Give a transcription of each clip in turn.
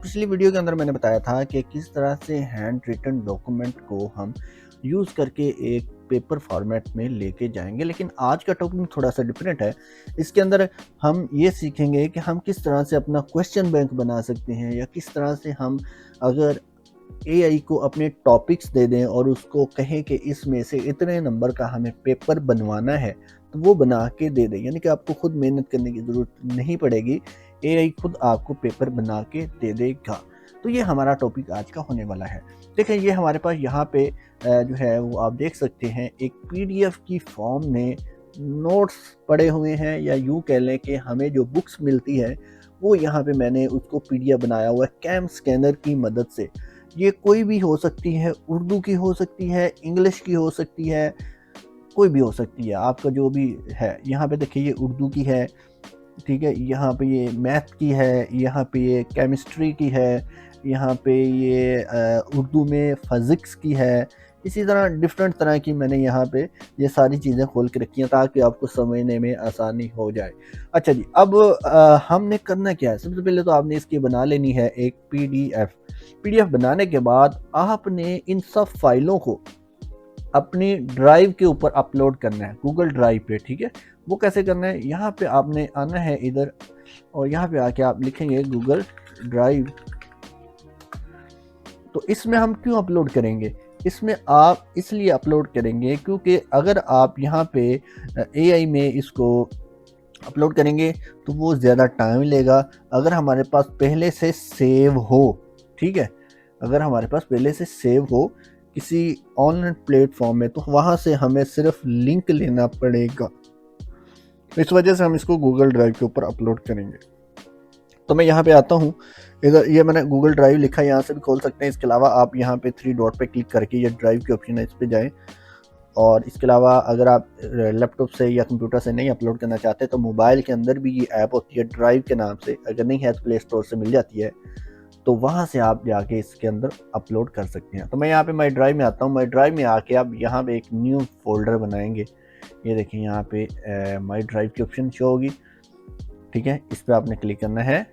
पिछली वीडियो के अंदर मैंने बताया था कि किस तरह से हैंड रिटन डॉक्यूमेंट को हम यूज़ करके एक पेपर फॉर्मेट में लेके जाएंगे, लेकिन आज का टॉपिक थोड़ा सा डिफरेंट है। इसके अंदर हम ये सीखेंगे कि हम किस तरह से अपना क्वेश्चन बैंक बना सकते हैं, या किस तरह से हम अगर एआई को अपने टॉपिक्स दे दें और उसको कहें कि इसमें से इतने नंबर का हमें पेपर बनवाना है, तो वो बना के दे दें। यानी कि आपको खुद मेहनत करने की ज़रूरत नहीं पड़ेगी, एआई खुद आपको पेपर बना के दे देगा। तो ये हमारा टॉपिक आज का होने वाला है। देखें, ये हमारे पास यहाँ पे जो है वो आप देख सकते हैं, एक पीडीएफ की फॉर्म में नोट्स पड़े हुए हैं, या यूँ कह लें कि हमें जो बुक्स मिलती है वो यहाँ पे मैंने उसको पीडीएफ बनाया हुआ है कैम स्कैनर की मदद से। ये कोई भी हो सकती है, उर्दू की हो सकती है, इंग्लिश की हो सकती है, कोई भी हो सकती है, आपका जो भी है। यहाँ पे देखिए ये उर्दू की है, ठीक है, यहाँ पे ये मैथ की है, यहाँ पे ये केमिस्ट्री की है, यहाँ पे ये उर्दू में फिज़िक्स की है। इसी तरह डिफरेंट तरह की मैंने यहाँ पे ये सारी चीज़ें खोल के रखी हैं ताकि आपको समझने में आसानी हो जाए। अच्छा जी, अब हमने करना क्या है? सबसे पहले तो आपने इसकी बना लेनी है एक पीडीएफ। पीडीएफ बनाने के बाद आपने इन सब फाइलों को अपनी ड्राइव के ऊपर अपलोड करना है, गूगल ड्राइव पे, ठीक है। वो कैसे करना है? यहाँ पे आपने आना है इधर, और यहाँ पे आके आप लिखेंगे गूगल ड्राइव। तो इसमें हम क्यों अपलोड करेंगे? इसमें आप इसलिए अपलोड करेंगे क्योंकि अगर आप यहाँ पे एआई में इसको अपलोड करेंगे तो वो ज़्यादा टाइम लेगा। अगर हमारे पास पहले से सेव हो, ठीक है, अगर हमारे पास पहले से सेव हो किसी ऑनलाइन प्लेटफॉर्म में, तो वहाँ से हमें सिर्फ लिंक लेना पड़ेगा। इस वजह से हम इसको गूगल ड्राइव के ऊपर अपलोड करेंगे। तो मैं यहाँ पे आता हूँ, इधर ये मैंने गूगल ड्राइव लिखा है, यहाँ से भी खोल सकते हैं। इसके अलावा आप यहाँ पे 3 डॉट पे क्लिक करके ये ड्राइव के ऑप्शन है, इस पर जाएँ। और इसके अलावा अगर आप लैपटॉप से या कंप्यूटर से नहीं अपलोड करना चाहते, तो मोबाइल के अंदर भी ये ऐप होती है ड्राइव के नाम से, अगर नहीं है तो प्ले स्टोर से मिल जाती है, तो वहाँ से आप जाके इसके अंदर अपलोड कर सकते हैं। तो मैं यहाँ पे माई ड्राइव में आता हूँ। माई ड्राइव में आके आप यहाँ पे एक न्यू फोल्डर बनाएंगे। ये देखिए यहाँ पे माई ड्राइव की ऑप्शन शो होगी, ठीक है, इस पर आपने क्लिक करना है।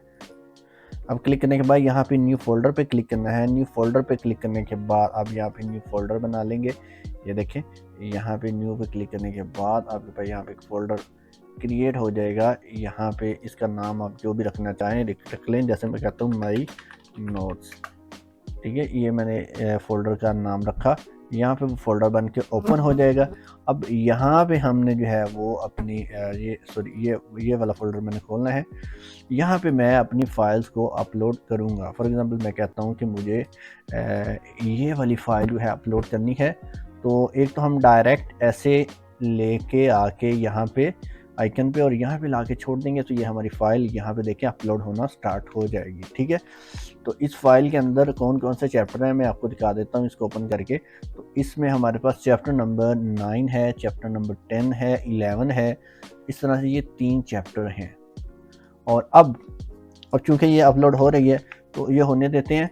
अब क्लिक करने के बाद यहाँ पे न्यू फोल्डर पे क्लिक करना है। न्यू फोल्डर पे क्लिक करने के बाद आप यहाँ पे न्यू फोल्डर बना लेंगे। ये देखें, यहाँ पे न्यू पे क्लिक करने के बाद आपके पास यहाँ पे एक फोल्डर क्रिएट हो जाएगा। यहाँ पे इसका नाम आप जो भी रखना चाहें रख लें, जैसे मैं कहता हूँ माई नोट्स, ठीक है, ये मैंने फोल्डर का नाम रखा। यहाँ पे वो फोल्डर बन के ओपन हो जाएगा। अब यहाँ पे हमने जो है वो अपनी ये वाला फोल्डर मैंने खोलना है। यहाँ पे मैं अपनी फाइल्स को अपलोड करूँगा। फॉर एग्जांपल मैं कहता हूँ कि मुझे ये वाली फ़ाइल जो है अपलोड करनी है। तो एक तो हम डायरेक्ट ऐसे लेके आके यहाँ पे आइकन पे और यहाँ पे लाके छोड़ देंगे, तो ये हमारी फ़ाइल यहाँ पे देखें अपलोड होना स्टार्ट हो जाएगी, ठीक है। तो इस फाइल के अंदर कौन कौन से चैप्टर हैं मैं आपको दिखा देता हूँ इसको ओपन करके। तो इसमें हमारे पास चैप्टर नंबर 9 है, चैप्टर नंबर 10 है, 11 है। इस तरह से ये 3 चैप्टर हैं। और अब चूँकि ये अपलोड हो रही है तो ये होने देते हैं।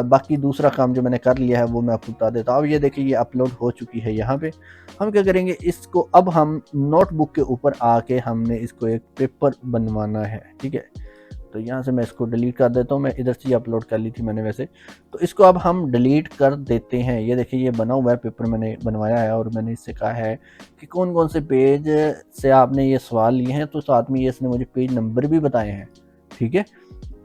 बाकी दूसरा काम जो मैंने कर लिया है वो मैं आपको बता देता हूँ। अब ये देखिए ये अपलोड हो चुकी है। यहाँ पे हम क्या करेंगे, इसको अब हम नोटबुक के ऊपर आके हमने इसको एक पेपर बनवाना है, ठीक है। तो यहाँ से मैं इसको डिलीट कर देता हूँ। मैं इधर से ये अपलोड कर ली थी मैंने वैसे, तो इसको अब हम डिलीट कर देते हैं। ये देखिए ये बना हुआ है, पेपर मैंने बनवाया है, और मैंने इससे कहा है कि कौन कौन से पेज से आपने ये सवाल लिए हैं, तो साथ में ये इसने मुझे पेज नंबर भी बताए हैं, ठीक है।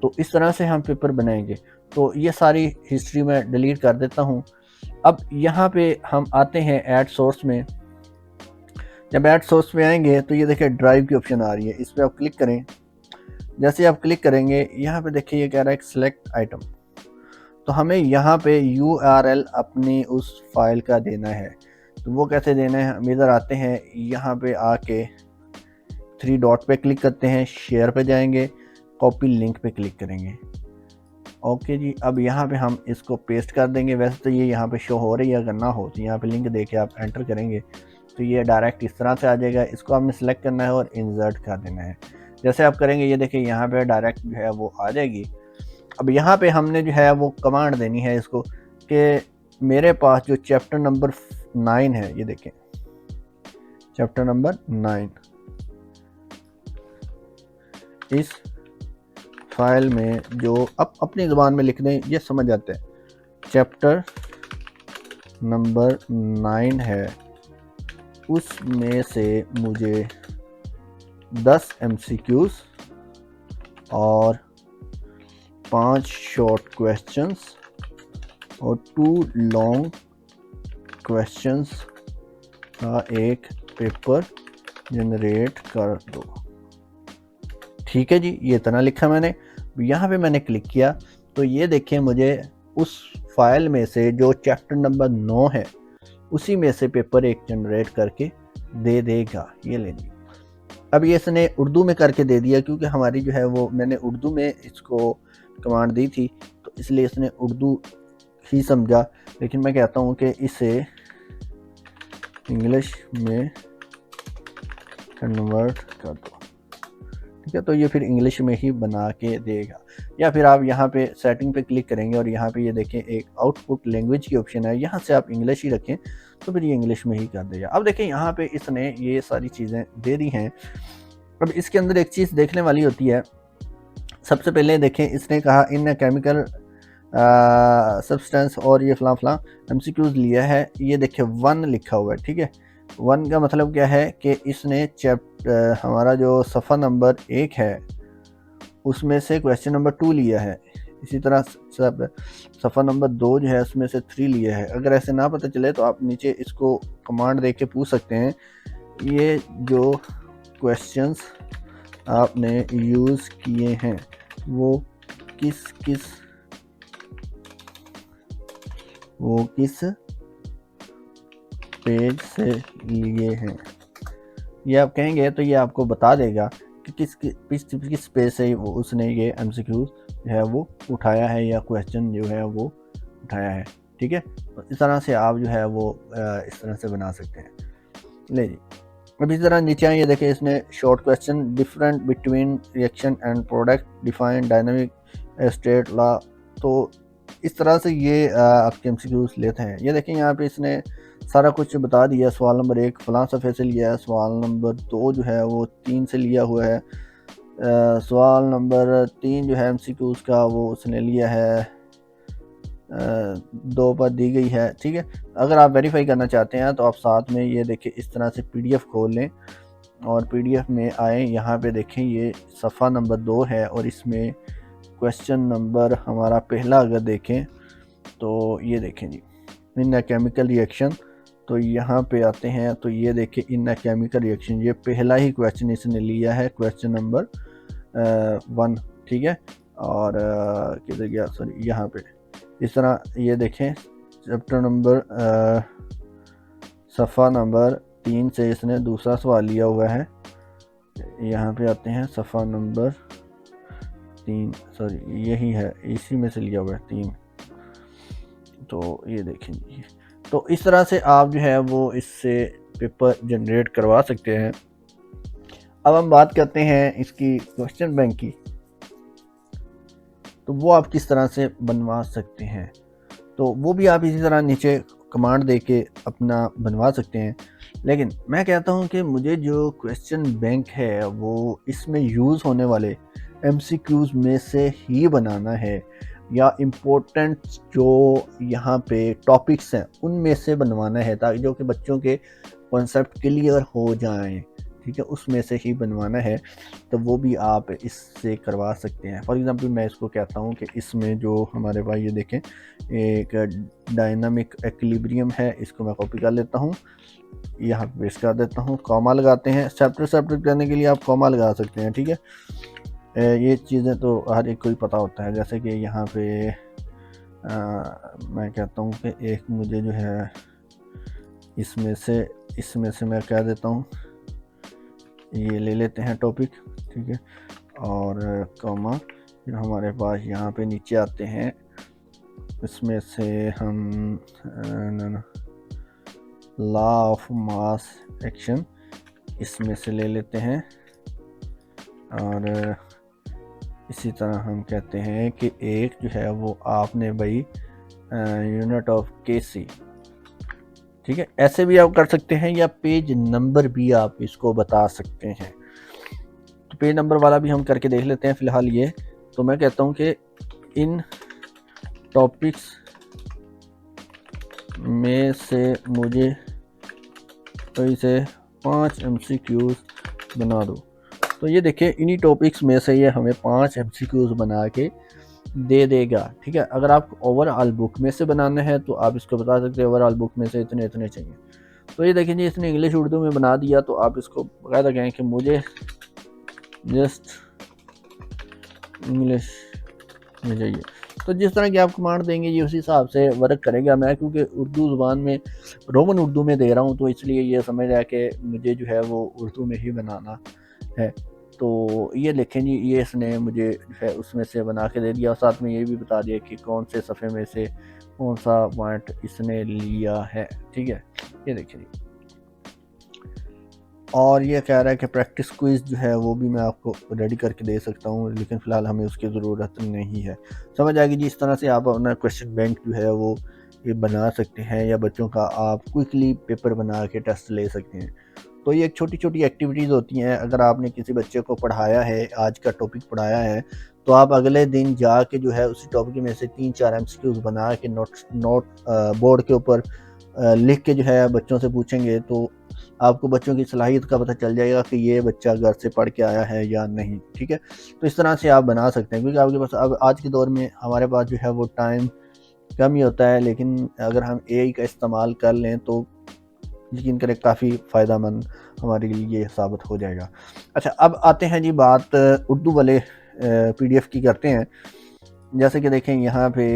तो इस तरह से हम पेपर बनाएंगे। तो ये सारी हिस्ट्री में डिलीट कर देता हूँ। अब यहाँ पे हम आते हैं ऐड सोर्स में। जब ऐड सोर्स में आएंगे तो ये देखिए ड्राइव की ऑप्शन आ रही है, इस पर आप क्लिक करें। जैसे आप क्लिक करेंगे यहाँ पे देखिए ये कह रहा है सिलेक्ट आइटम। तो हमें यहाँ पे URL अपनी उस फाइल का देना है। तो वो कैसे देना है, हम इधर आते हैं, यहाँ पे आके 3 डॉट पे क्लिक करते हैं, शेयर पे जाएंगे, कॉपी लिंक पे क्लिक करेंगे। ओके जी, अब यहाँ पे हम इसको पेस्ट कर देंगे। वैसे तो ये यहाँ पे शो हो रही है, अगर ना हो तो यहाँ पे लिंक दे के आप एंटर करेंगे तो ये डायरेक्ट इस तरह से आ जाएगा। इसको आपने सेलेक्ट करना है और इंसर्ट कर देना है। जैसे आप करेंगे ये देखिए यहाँ पे डायरेक्ट जो है वो आ जाएगी। अब यहाँ पे हमने जो है वो कमांड देनी है इसको कि मेरे पास जो चैप्टर नंबर 9 है, ये देखें चैप्टर नंबर 9, इस फाइल में जो अपनी ज़ुबान में लिख दें, ये समझ आते हैं। चैप्टर नंबर 9 है, उसमें से मुझे 10 MCQs और 5 शॉर्ट क्वेश्चंस और 2 लॉन्ग क्वेश्चंस का एक पेपर जनरेट कर दो। ठीक है जी, ये इतना लिखा मैंने। यहाँ पे मैंने क्लिक किया तो ये देखिए मुझे उस फाइल में से जो चैप्टर नंबर 9 है उसी में से पेपर एक जनरेट करके दे देगा। ये ले ली। अब ये इसने उर्दू में करके दे दिया, क्योंकि हमारी जो है वो मैंने उर्दू में इसको कमांड दी थी, तो इसलिए इसने उर्दू ही समझा। लेकिन मैं कहता हूँ कि इसे इंग्लिश में कन्वर्ट कर दो। ठीक है, तो ये फिर इंग्लिश में ही बना के देगा। या फिर आप यहाँ पे सेटिंग पे क्लिक करेंगे और यहाँ पे ये देखें एक आउटपुट लैंग्वेज की ऑप्शन है, यहाँ से आप इंग्लिश ही रखें तो फिर ये इंग्लिश में ही कर देगा। अब देखें यहाँ पे इसने ये सारी चीज़ें दे दी हैं। अब इसके अंदर एक चीज़ देखने वाली होती है। सबसे पहले देखें इसने कहा इन केमिकल सब्सटेंस और ये फलां MCQs लिया है। ये देखिए 1 लिखा हुआ है। ठीक है, 1 का मतलब क्या है कि इसने हमारा जो सफ़ा नंबर 1 है उसमें से क्वेश्चन नंबर 2 लिया है। इसी तरह सफ़ा नंबर 2 जो है उसमें से 3 लिया है। अगर ऐसे ना पता चले तो आप नीचे इसको कमांड दे के पूछ सकते हैं, ये जो क्वेश्चंस आपने यूज़ किए हैं वो किस पेज से लिए हैं। ये आप कहेंगे तो ये आपको बता देगा कि किस पेज से वो उसने ये MCQ जो है वो उठाया है या क्वेश्चन जो है वो उठाया है। ठीक है, तो इस तरह से आप जो है वो इस तरह से बना सकते हैं। ले जी, अब इस तरह नीचे ये देखें इसने short question different between reaction and product define dynamic state law. तो इस तरह से ये आपके MCQs लेते हैं। ये देखें यहाँ पे इसने सारा कुछ बता दिया। सवाल नंबर 1 फलां सफ़े से लिया है, सवाल नंबर 2 जो है वो 3 से लिया हुआ है, सवाल नंबर 3 जो है MCQs का वो उसने लिया है 2 पर दी गई है। ठीक है, अगर आप वेरीफाई करना चाहते हैं तो आप साथ में ये देखें इस तरह से PDF खोल लें और PDF में आए। यहाँ पे देखें ये सफ़ा नंबर 2 है और इसमें क्वेश्चन नंबर हमारा पहला अगर देखें तो ये देखें जी इन केमिकल रिएक्शन। तो यहाँ पे आते हैं तो ये देखें इन केमिकल रिएक्शन, ये पहला ही क्वेश्चन इसने लिया है, क्वेश्चन नंबर 1। ठीक है, और किधर गया, सॉरी यहाँ पे इस तरह ये देखें चैप्टर नंबर सफ़ा नंबर 3 से इसने दूसरा सवाल लिया हुआ है। यहाँ पे आते हैं सफ़ा नंबर 3, सॉरी यही है, इसी में से लिया हुआ है 3। तो ये देखें, तो इस तरह से आप जो है वो इससे पेपर जनरेट करवा सकते हैं। अब हम बात करते हैं इसकी क्वेश्चन बैंक की, तो वो आप किस तरह से बनवा सकते हैं। तो वो भी आप इसी तरह नीचे कमांड दे के अपना बनवा सकते हैं। लेकिन मैं कहता हूं कि मुझे जो क्वेश्चन बैंक है वो इसमें यूज़ होने वाले MCQs में से ही बनाना है, या इम्पोर्टेंट जो यहाँ पे टॉपिक्स हैं उनमें से बनवाना है, ताकि जो कि बच्चों के कॉन्सेप्ट क्लियर हो जाएं। ठीक है, उसमें से ही बनवाना है। तो वो भी आप इससे करवा सकते हैं। फॉर एग्जांपल मैं इसको कहता हूँ कि इसमें जो हमारे पास ये देखें एक डायनामिक एक्विलिब्रियम है, इसको मैं कॉपी कर लेता हूँ, यहाँ पे पेस्ट कर देता हूँ, कॉमा लगाते हैं। चैप्टर करने के लिए आप कॉमा लगा सकते हैं। ठीक है, ये चीज़ें तो हर एक को ही पता होता है। जैसे कि यहाँ पे मैं कहता हूँ कि एक मुझे जो है इसमें से मैं कह देता हूँ, ये ले लेते हैं टॉपिक। ठीक है, और कॉमा, फिर हमारे पास यहाँ पे नीचे आते हैं, इसमें से हम लॉ ऑफ मास एक्शन इसमें से ले लेते हैं, और इसी तरह हम कहते हैं कि एक जो है वो आपने भाई यूनिट ऑफ KC। ठीक है, ऐसे भी आप कर सकते हैं, या पेज नंबर भी आप इसको बता सकते हैं। तो पेज नंबर वाला भी हम करके देख लेते हैं फिलहाल ये। तो मैं कहता हूँ कि इन टॉपिक्स में से मुझे इसे 5 MCQs बना दो। तो ये देखिए इन्हीं टॉपिक्स में से ये हमें 5 MCQs बना के दे देगा। ठीक है, अगर आपको ओवरऑल बुक में से बनाना है तो आप इसको बता सकते हैं ओवरऑल बुक में से इतने इतने चाहिए। तो ये देखिए जी इसने इंग्लिश उर्दू में बना दिया, तो आप इसको बकायदा कहें कि मुझे जस्ट इंग्लिश में चाहिए। तो जिस तरह की आप कमांड देंगे ये उसी हिसाब से वर्क करेगा। मैं क्योंकि उर्दू ज़ुबान में रोमन उर्दू में दे रहा हूँ तो इसलिए ये समझ रहा है कि मुझे जो है वो उर्दू में ही बनाना है। तो ये देखें जी ये इसने मुझे जो है उसमें से बना के दे दिया और साथ में ये भी बता दिया कि कौन से सफ़े में से कौन सा पॉइंट इसने लिया है। ठीक है, ये देखिए जी। और ये कह रहा है कि प्रैक्टिस क्विज़ जो है वो भी मैं आपको रेडी करके दे सकता हूँ, लेकिन फ़िलहाल हमें उसकी ज़रूरत नहीं है। समझ आएगी जी। इस तरह से आप अपना क्वेश्चन बैंक जो है वो ये बना सकते हैं, या बच्चों का आप क्विकली पेपर बना के टेस्ट ले सकते हैं। तो ये छोटी छोटी एक्टिविटीज़ होती हैं। अगर आपने किसी बच्चे को पढ़ाया है, आज का टॉपिक पढ़ाया है, तो आप अगले दिन जाके जो है उसी टॉपिक में से 3-4 MCQs बना के नोट बोर्ड के ऊपर लिख के जो है बच्चों से पूछेंगे, तो आपको बच्चों की सलाहियत का पता चल जाएगा कि ये बच्चा घर से पढ़ के आया है या नहीं। ठीक है, तो इस तरह से आप बना सकते हैं, क्योंकि आपके पास अब आज के दौर में हमारे पास जो है वो टाइम कम ही होता है, लेकिन अगर हम AI का इस्तेमाल कर लें तो यकीन करें काफ़ी फ़ायदेमंद हमारे लिए ये साबित हो जाएगा। अच्छा, अब आते हैं जी बात उर्दू वाले PDF की करते हैं। जैसे कि देखें यहाँ पे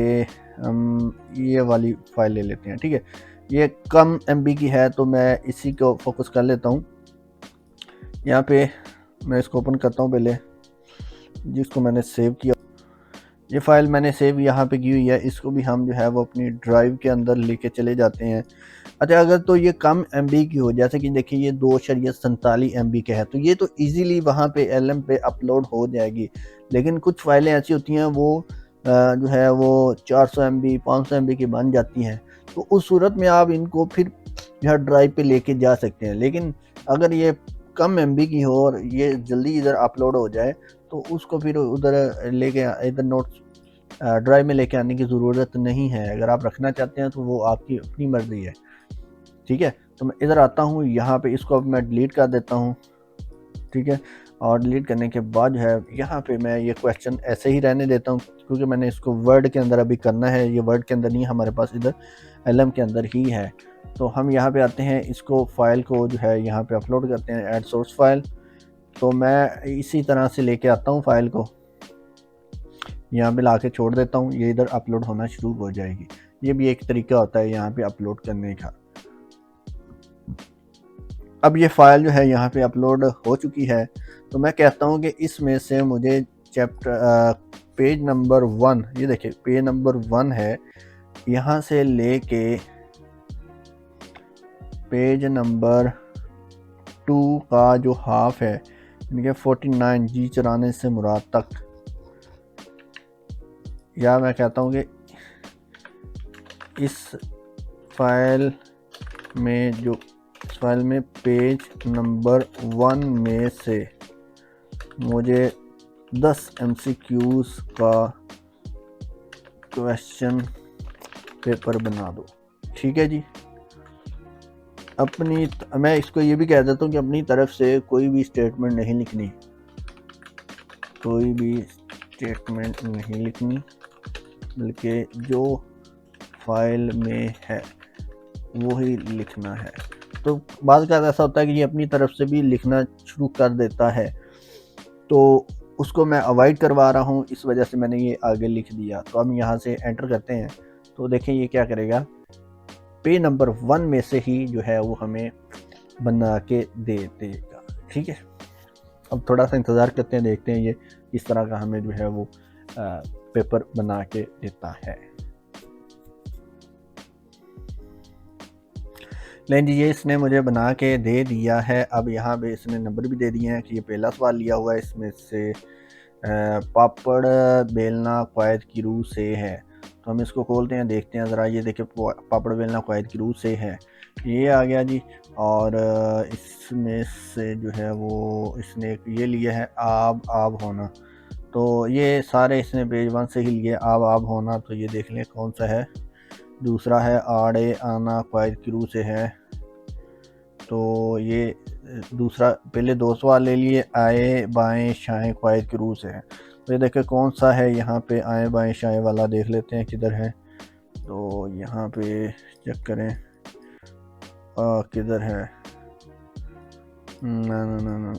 हम ये वाली फ़ाइल ले लेते हैं। ठीक है, ये कम MB की है तो मैं इसी को फोकस कर लेता हूँ। यहाँ पे मैं इसको ओपन करता हूँ पहले, जिसको मैंने सेव किया। ये फ़ाइल मैंने सेव यहाँ पे की हुई है, इसको भी हम जो है वो अपनी ड्राइव के अंदर लेके चले जाते हैं। अच्छा, अगर तो ये कम MB की हो, जैसे कि देखिए ये 2.47 MB के है, तो ये तो इजीली वहाँ पे LM पे अपलोड हो जाएगी। लेकिन कुछ फाइलें ऐसी होती हैं वो जो है वो 400 MB 500 MB की बन जाती हैं, तो उस सूरत में आप इनको फिर यहाँ ड्राइव पे लेके जा सकते हैं। लेकिन अगर ये कम MB की हो और ये जल्दी इधर अपलोड हो जाए तो उसको फिर उधर लेके इधर नोट्स ड्राइव में लेके आने की ज़रूरत नहीं है। अगर आप रखना चाहते हैं तो वो आपकी अपनी मर्ज़ी है। ठीक है, तो मैं इधर आता हूँ, यहाँ पे इसको अब मैं डिलीट कर देता हूँ। ठीक है, और डिलीट करने के बाद जो है यहाँ पे मैं ये क्वेश्चन ऐसे ही रहने देता हूँ, क्योंकि मैंने इसको वर्ड के अंदर अभी करना है। ये वर्ड के अंदर नहीं, हमारे पास इधर LM के अंदर ही है। तो हम यहाँ पे आते हैं, इसको फाइल को जो है यहाँ पे अपलोड करते हैं, ऐड सोर्स फाइल। तो मैं इसी तरह से लेके आता हूँ फाइल को, यहाँ पे ला के छोड़ देता हूँ, ये इधर अपलोड होना शुरू हो जाएगी। ये भी एक तरीका होता है यहाँ पे अपलोड करने का। अब ये फाइल जो है यहाँ पे अपलोड हो चुकी है, तो मैं कहता हूँ कि इसमें से मुझे चैप्टर पेज नंबर 1, ये देखिए पेज नंबर 1 है, यहाँ से लेके पेज नंबर 2 का जो हाफ है, इनके 49 जी चराने से मुराद तक, या मैं कहता हूँ कि इस फाइल में पेज नंबर 1 में से मुझे 10 MCQs का क्वेश्चन पेपर बना दो। ठीक है जी, मैं इसको ये भी कह देता हूँ कि अपनी तरफ से कोई भी स्टेटमेंट नहीं लिखनी, बल्कि जो फाइल में है वही लिखना है। तो बाद का ऐसा होता है कि ये अपनी तरफ से भी लिखना शुरू कर देता है, तो उसको मैं अवॉइड करवा रहा हूँ, इस वजह से मैंने ये आगे लिख दिया। तो हम यहाँ से एंटर करते हैं, तो देखें ये क्या करेगा, पेज नंबर 1 में से ही जो है वो हमें बना के दे देगा। ठीक है, अब थोड़ा सा इंतज़ार करते हैं, देखते हैं ये इस तरह का हमें जो है वो पेपर बना के देता है। लेकिन जी ये इसने मुझे बना के दे दिया है। अब यहाँ पे इसने नंबर भी दे दिए हैं कि ये पहला सवाल लिया हुआ है, इसमें से पापड़ बेलना क़वायद की रूह से है। तो हम इसको खोलते हैं, देखते हैं ज़रा। ये देखिए पापड़ बेलना क़वायद की रूह से है, ये आ गया जी। और इसमें से जो है वो इसने ये लिया है आब होना, तो ये सारे इसने पेज 1 से ही लिए। आब होना, तो ये देख लें कौन सा है। दूसरा है आड़े आना क्वाइट क्रू से है। तो ये दूसरा, पहले 2 सवाल ले लिए, आए बाएं शाएं क्वाइट क्रू से है। तो ये देखें कौन सा है यहाँ पे आए बाएं शाएं वाला, देख लेते हैं किधर है। तो यहाँ पे चेक करें किधर है। ना ना ना ना,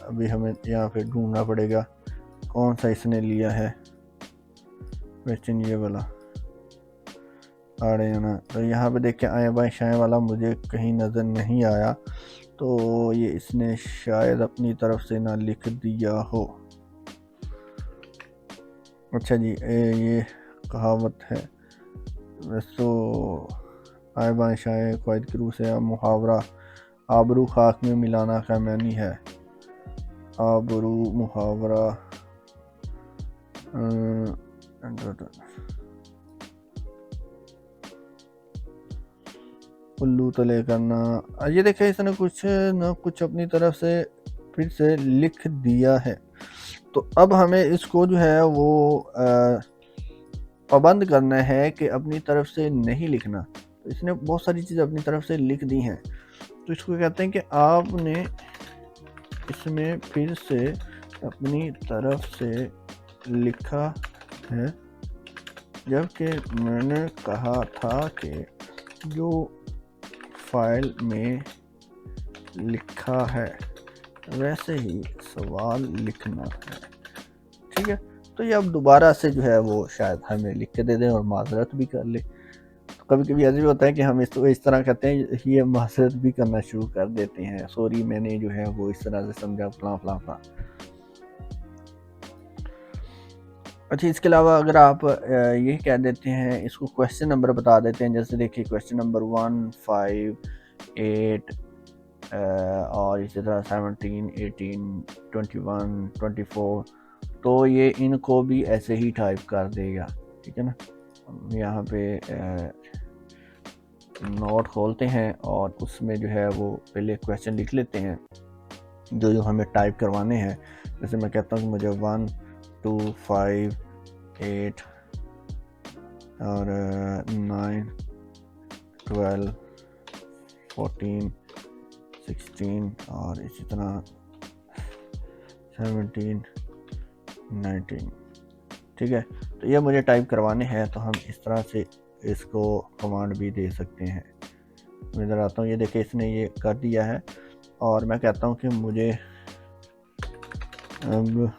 अभी हमें यहाँ पे ढूंढना पड़ेगा कौन सा इसने लिया है क्वेश्चन, ये वाला आड़े आना। तो यहाँ पे देखें आए बाएं शाएं वाला मुझे कहीं नज़र नहीं आया, तो ये इसने शायद अपनी तरफ से ना लिख दिया हो। अच्छा जी, ये कहावत है वैसे तो, आए बाएं शाएं क्वाइट क्रू से मुहावरा आबरू खाक में मिलाना खैमानी है। आबरू मुहावरा उल्लू तले करना। ये देखे इसने कुछ न कुछ अपनी तरफ से फिर से लिख दिया है। तो अब हमें इसको जो है वो पाबंद करना है कि अपनी तरफ से नहीं लिखना। तो इसने बहुत सारी चीज़ें अपनी तरफ से लिख दी हैं, तो इसको कहते हैं कि आपने इसमें फिर से अपनी तरफ से लिखा है, जबकि मैंने कहा था कि जो फाइल में लिखा है वैसे ही सवाल लिखना है। ठीक है, तो ये अब दोबारा से जो है वो शायद हमें लिख के दे दें और माजरत भी कर ले। तो कभी कभी ऐसे भी होता है कि हम इसको इस तरह कहते हैं, ये माजरत भी करना शुरू कर देते हैं, सॉरी मैंने जो है वो इस तरह से समझा फलां फलां फलां। अच्छा, इसके अलावा अगर आप ये कह देते हैं, इसको क्वेश्चन नंबर बता देते हैं, जैसे देखिए क्वेश्चन नंबर 1, 5, 8 और इसी तरह 17, 18, 21, 24, तो ये इनको भी ऐसे ही टाइप कर देगा। ठीक है ना, यहाँ पे नोट खोलते हैं और उसमें जो है वो पहले क्वेश्चन लिख लेते हैं जो हमें टाइप करवाने हैं। जैसे मैं कहता हूँ कि मुझे 1, 2, 5, 8 और 9, 12, 14, 16 और इसी तरह 17, 19। ठीक है, तो ये मुझे टाइप करवाने हैं, तो हम इस तरह से इसको कमांड भी दे सकते हैं। मैं इधर आता हूँ, ये देखिए इसने ये कर दिया है और मैं कहता हूँ कि मुझे अब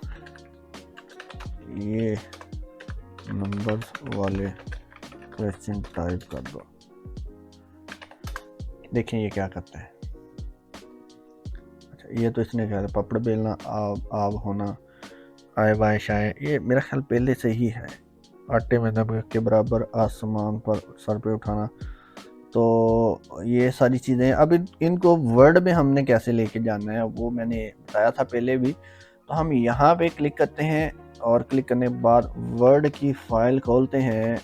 ये नंबर्स वाले क्वेश्चन टाइप कर दो। देखें ये क्या करता है। अच्छा, ये तो इसने क्या पपड़ बेलना आब होना आए बाएं शाएं, ये मेरा ख्याल पहले से ही है। आटे में नमक के बराबर आसमान पर सर पे उठाना, तो ये सारी चीज़ें अब इनको वर्ड में हमने कैसे लेके जाना है वो मैंने बताया था पहले भी। तो हम यहाँ पे क्लिक करते हैं और क्लिक करने के बाद वर्ड की फ़ाइल खोलते हैं।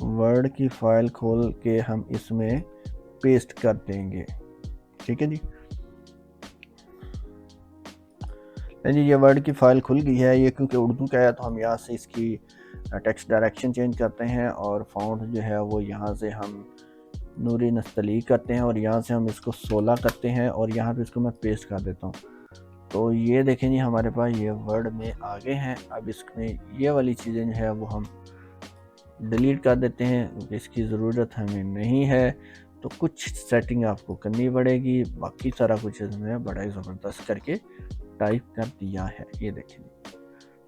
वर्ड की फ़ाइल खोल के हम इसमें पेस्ट कर देंगे। ठीक है जी, जी ये वर्ड की फ़ाइल खुल गई है। ये क्योंकि उर्दू का है तो हम यहाँ से इसकी टेक्स्ट डायरेक्शन चेंज करते हैं और फ़ॉन्ट जो है वो यहाँ से हम नूरी नस्तली करते हैं और यहाँ से हम इसको 16 करते हैं और यहाँ पे इसको मैं पेस्ट कर देता हूँ। तो ये देखें जी हमारे पास ये वर्ड में आ गए हैं। अब इसमें ये वाली चीज़ें जो है वो हम डिलीट कर देते हैं क्योंकि इसकी ज़रूरत हमें नहीं है। तो कुछ सेटिंग आपको करनी पड़ेगी, बाकी सारा कुछ इसमें बड़ा ही ज़बरदस्त करके टाइप कर दिया है, ये देखें।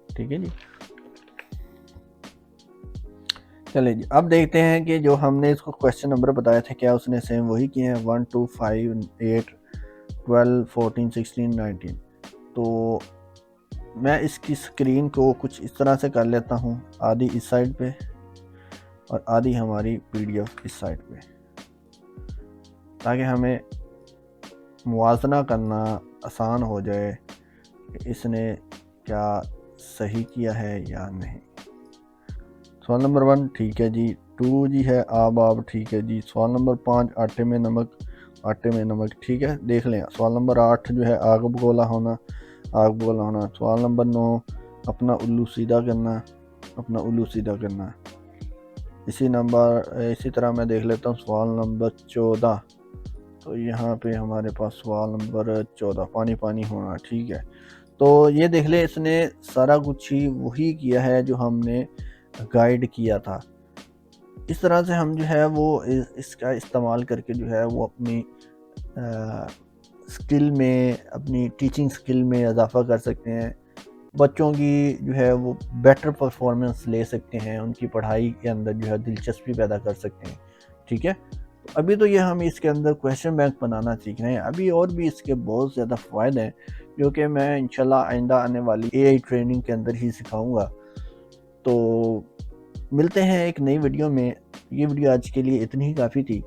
ठीक है जी, चलिए जी अब देखते हैं कि जो हमने इसको क्वेश्चन नंबर बताया था क्या उसने सेम वही किए हैं। 1, 2, 5, 8, 12, 14, 16, 19। तो मैं इसकी स्क्रीन को कुछ इस तरह से कर लेता हूँ, आधी इस साइड पे और आधी हमारी PDF इस साइड पे, ताकि हमें मुवाजना करना आसान हो जाए कि इसने क्या सही किया है या नहीं। सवाल नंबर 1 ठीक है जी, 2 जी है आब ठीक है जी। सवाल नंबर 5 आटे में नमक ठीक है, देख लें। सवाल नंबर 8 जो है आग बगोला होना, आग बुलाना। सवाल नंबर 9, अपना उल्लू सीधा करना, अपना उल्लू सीधा करना। इसी तरह मैं देख लेता हूँ सवाल नंबर 14। तो यहाँ पे हमारे पास सवाल नंबर 14, पानी पानी होना। ठीक है, तो ये देख ले, इसने सारा कुछ ही वही किया है जो हमने गाइड किया था। इस तरह से हम जो है वो इसका इस्तेमाल करके जो है वो अपनी स्किल में, अपनी टीचिंग स्किल में इजाफा कर सकते हैं। बच्चों की जो है वो बेटर परफॉर्मेंस ले सकते हैं, उनकी पढ़ाई के अंदर जो है दिलचस्पी पैदा कर सकते हैं। ठीक है, अभी तो ये हम इसके अंदर क्वेश्चन बैंक बनाना सीख रहे हैं, अभी और भी इसके बहुत ज़्यादा फ़ायदे हैं जो कि मैं इंशाल्लाह आइंदा आने वाली एआई ट्रेनिंग के अंदर ही सिखाऊंगा। तो मिलते हैं एक नई वीडियो में। ये वीडियो आज के लिए इतनी ही काफ़ी थी।